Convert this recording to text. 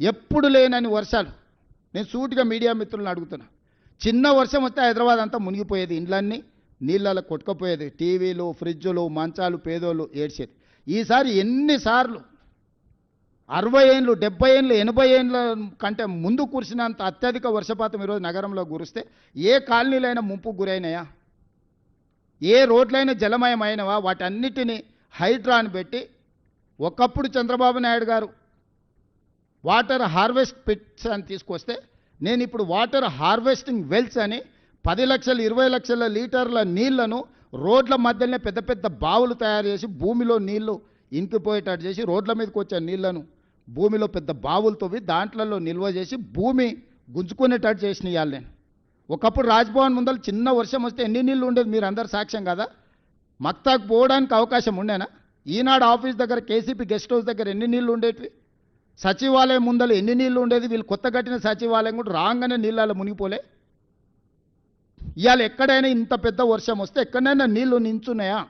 ఎప్పుడు లేనని వర్షాలు. నేను సూటిగా మీడియా మిత్రులను అడుగుతున్నా, చిన్న వర్షం వస్తే హైదరాబాద్ అంతా మునిగిపోయేది, ఇండ్లన్నీ నీళ్ళలో కొట్టుకుపోయేది, టీవీలు ఫ్రిడ్జులు మంచాలు పేదోళ్ళు ఏడ్చేది. ఈసారి ఎన్నిసార్లు 60 ఏళ్ళు 70 ఏళ్ళు 80 ఏళ్ళ కంటే ముందు కురిసినంత అత్యధిక వర్షపాతం ఈరోజు నగరంలో కురిస్తే ఏ కాలనీలైనా ముంపుకు గురైనాయా? ఏ రోడ్లైనా జలమయమైనవా? వాటన్నిటినీ హైడ్రాని పెట్టి ఒకప్పుడు చంద్రబాబు నాయుడు గారు వాటర్ హార్వెస్ట్ పిట్స్ అని తీసుకొస్తే, నేను ఇప్పుడు వాటర్ హార్వెస్టింగ్ వెల్స్ అని 10 లక్షలు 20 లక్షల లీటర్ల నీళ్లను రోడ్ల మధ్యలోనే పెద్ద పెద్ద బావులు తయారు చేసి భూమిలో నీళ్లు ఇంకిపోయేటట్టు చేసి రోడ్ల మీదకి వచ్చే నీళ్లను భూమిలో పెద్ద బావులు తవ్వి దాంట్లలో నిల్వ చేసి భూమి గుంజుకునేటట్టు చేసిన ఇవాళ నేను. ఒకప్పుడు రాజ్భవన్ ముందర చిన్న వర్షం వస్తే ఎన్ని నీళ్ళు ఉండేది మీరు అందరు సాక్ష్యం కదా. మక్తాకు పోవడానికి అవకాశం ఉండేనా? ఈనాడు ఆఫీస్ దగ్గర కేసీపీ గెస్ట్ హౌస్ దగ్గర ఎన్ని నీళ్ళు ఉండేటివి? సచివాలయం ముందర ఎన్ని నీళ్ళు ఉండేది? వీళ్ళు కొత్త కట్టిన సచివాలయం కూడా రాగానే నీళ్ళలో మునిగిపోలే. ఇవాళ ఎక్కడైనా ఇంత పెద్ద వర్షం వస్తే ఎక్కడైనా నీళ్లు నించున్నాయా?